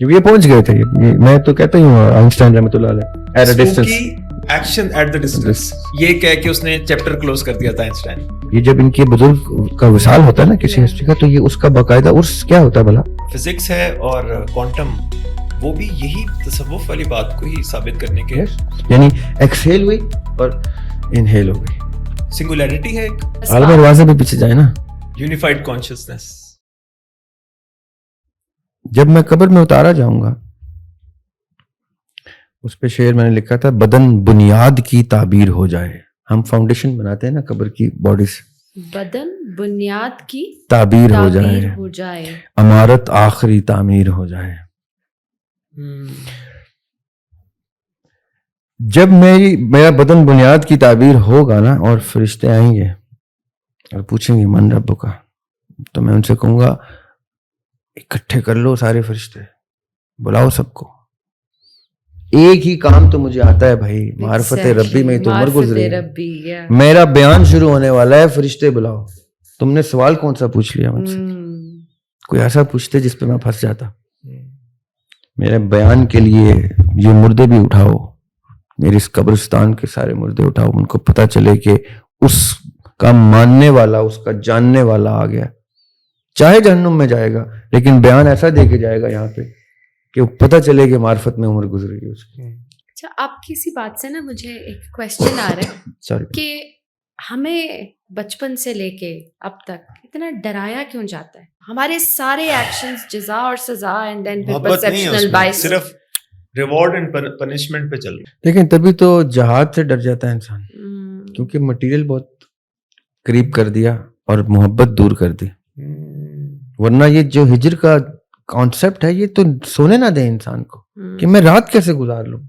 کیونکہ یہ پہنچ گئے تھے. میں تو کہتا ہی ہوں آئنسٹائن رحمۃ اللہ علیہ at a distance. Action at the distance یہ کہہ کے اس نے چیپٹر کلوز کر دیا تھا آئنسٹائن. یہ جب ان کے بزرگ کا وصال ہوتا ہے نا کسی ہسٹری کا, تو یہ اس کا باقاعدہ عرس کیا ہوتا ہے بھلا؟ فزکس ہے اور کوانٹم وہ بھی یہی تصوف والی بات کو ہی ثابت کرنے کے, یعنی ایکسہیل ہوئی اور انہیل ہو گئی. سنگولیرٹی ہے ایک, عالم ارواح سے بھی پیچھے جائے نا. Unified consciousness. جب میں قبر میں اتارا جاؤں گا, اس پہ شعر میں نے لکھا تھا, بدن بنیاد کی تعبیر ہو جائے. ہم فاؤنڈیشن بناتے ہیں نا قبر کی باڈی سے, بدن بنیاد کی تعبیر ہو جائے, عمارت آخری تعمیر ہو جائے. جب میرا بدن بنیاد کی تعبیر ہوگا نا, اور فرشتے آئیں گے اور پوچھیں گے من رب کا, تو میں ان سے کہوں گا اکٹھے کر لو سارے فرشتے, بلاؤ سب کو. ایک ہی کام تو مجھے آتا ہے بھائی, معرفت ربی میں تو عمر گزری, میرا بیان شروع ہونے والا ہے, فرشتے بلاؤ. تم نے سوال کون سا پوچھ لیا مجھ سے؟ کوئی ایسا پوچھتے جس پہ میں پھنس جاتا. میرے بیان کے لیے یہ مردے بھی اٹھاؤ, میری اس قبرستان کے سارے مردے اٹھاؤ, ان کو پتہ چلے کہ اس کا ماننے والا, اس کا جاننے والا آ گیا. چاہے جہنم میں جائے گا لیکن بیان ایسا دے کے جائے گا یہاں پہ کہ پتہ چلے کہ معرفت میں عمر گزر گئی اس کی. اچھا, آپ کی اسی بات سے نا مجھے ایک کویسچن آ رہا ہے کہ ہمیں بچپن سے لے کے اب تک اتنا ڈرایا کیوں جاتا ہے؟ ہمارے سارے ایکشنز جزا اور سزا اینڈ دین پرسیپشنل بائس, صرف ریوارڈ اینڈ پنشمنٹ پہ چل رہا ہے. لیکن تبھی تو جہاد سے ڈر جاتا ہے انسان, کیونکہ مٹیریل بہت قریب کر دیا اور محبت دور کر دی. ورنہ یہ جو ہجر کا کانسیپٹ ہے, یہ تو سونے نہ دیں انسان کو کہ میں رات کیسے گزار لوں.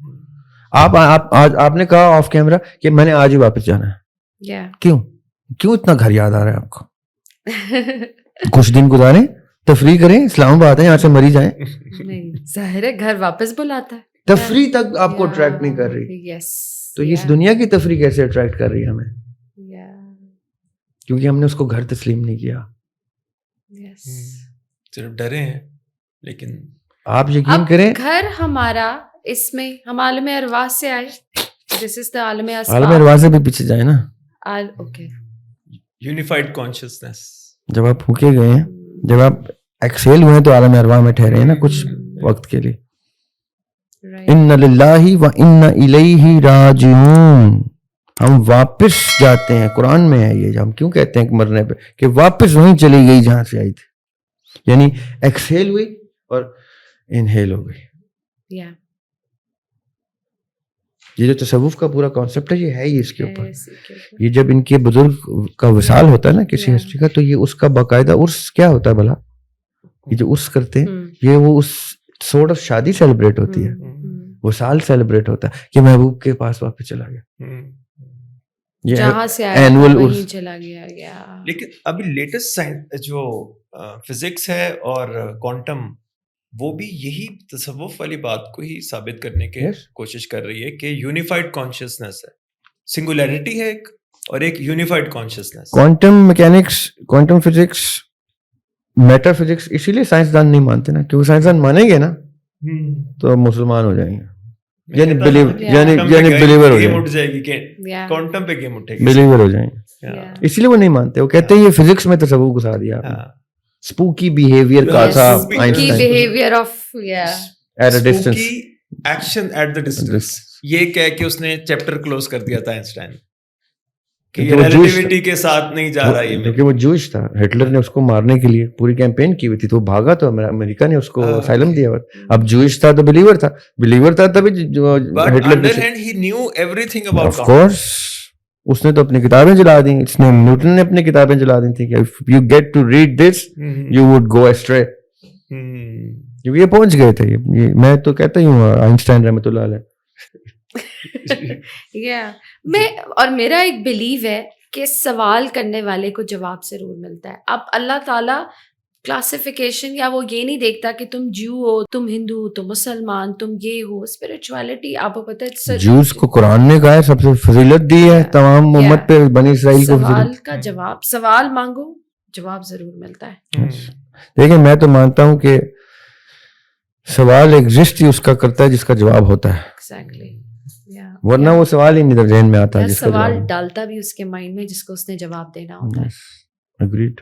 آپ نے کہا آف کیمرہ کہ میں نے آج ہی واپس جانا ہے. کیوں اتنا گھر یاد آ رہا ہے آپ کو؟ کچھ دن گزاریں, تفریح کریں, اسلام آباد ہے, یہاں سے مری جائیں. نہیں, ظاہر ہے گھر واپس بلاتا ہے. تفریح تک آپ کو اٹریکٹ نہیں کر رہی, تو اس دنیا کی تفریح کیسے اٹریکٹ کر رہی ہے ہمیں؟ کیونکہ ہم نے اس کو گھر تسلیم نہیں کیا. صرف ڈرے ہیں. لیکن آپ یقین کریں, گھر ہمارا اس میں ہم عالم ارواح سے آئے, دس از دا عالم ارواح سے بھی پیچھے جائے نا. Okay, unified consciousness. جب آپ پھونکے گئے ہیں, جب آپ ایکسیل ہوئے تو عالم ارواح میں ٹھہرے ہیں نا کچھ وقت کے لیے. ان للہ و انا الیہ راجعون, ہم واپس جاتے ہیں. قرآن میں ہے یہ, ہم کیوں کہتے ہیں کہ مرنے پہ کہ واپس وہیں چلی گئی جہاں سے آئی تھی. یعنی ایکسیل ہوئی اور انہیل ہو گئی. یہ جو تصوف کا پورا کانسیپٹ ہے, یہ ہے ہی اس کے اوپر. یہ جب ان کے بزرگ کا وصال ہوتا ہے نا کسی ہسٹری کا, تو یہ اس کا باقاعدہ عرس کیا ہوتا ہے بھلا؟ یہ جو عرس کرتے ہیں, یہ وہ اس سورٹ آف شادی سیلیبریٹ ہوتی ہے, وصال سیلیبریٹ ہوتا ہے کہ محبوب کے پاس واپس چلا گیا, جہاں سے آیا وہیں چلا گیا. لیکن ابھی لیٹسٹ جو فزکس ہے اور کوانٹم وہ بھی یہی تصوف والی بات کو ہی ثابت کرنے کی کوشش کر رہی ہے کہ یونیفائڈ کانشیسنس ہے. سنگولیرٹی ہے ایک, اور ایک unified consciousness. Quantum mechanics, quantum physics, meta physics اسی لیے سائنسدان نہیں مانتے نا, کیونکہ سائنسدان مانیں گے نا تو مسلمان ہو جائیں گے, یعنی بلیور ہو جائیں گے, کوانٹم پہ گیم اٹھے گی, بلیور ہو جائیں گے. اسی لیے وہ نہیں مانتے, وہ کہتے ہیں یہ فزکس میں تصوف گھسا دیا. اسپوکی بیہیویئر کا تھا ایکشن ایٹ دا ڈسٹینس یہ کہہ کے اس نے چیپٹر کلوز کر دیا تھا آئنسٹائن کہ ریلیٹیوٹی کے ساتھ نہیں جا رہا یہ, کیونکہ وہ جوش تھا. ہٹلر نے اس کو مارنے کے لیے پوری کیمپین کی ہوئی تھی, تو وہ بھاگا, تو امریکہ نے اس کو اسائلم دیا ہوا. اب جوش تھا تو بلیور تھا تبھی ہٹلر. آف کورس اس نے تو اپنی کتابیں جلا دی, اس نے نیوٹن نے اپنی کتابیں جلا دی تھی کہ if you get to read this you would go astray. کیونکہ یہ پہنچ گئے تھے. میں تو کہتا ہی ہوں آئنسٹائن رحمۃ اللہ علیہ. میں اور میرا ایک بلیو ہے کہ سوال کرنے والے کو جواب ضرور ملتا ہے. اب اللہ تعالیٰ کلاسیفیکیشن یا وہ یہ نہیں دیکھتا کہ تم جو ہو, تم ہندو ہو, تم مسلمان, تم یہ ہو. اسپرچویلٹی آپ کو پتہ ہے جوز کو قرآن نے کہا ہے سب سے فضیلت دی ہے تمام امت پہ, بنی اسرائیل کو. سوال کا جواب, سوال مانگو جواب ضرور ملتا ہے. دیکھیں میں تو مانتا ہوں کہ سوال ایگزسٹ ہی اس کا کرتا ہے جس کا جواب ہوتا ہے, ایگزیکٹلی, ورنہ وہ سوال ہی نہیں ذہن میں آتا جس کا سوال جواب. ڈالتا بھی اس کے مائنڈ میں جس کو اس نے جواب دینا ہوتا ہے. اگریڈ.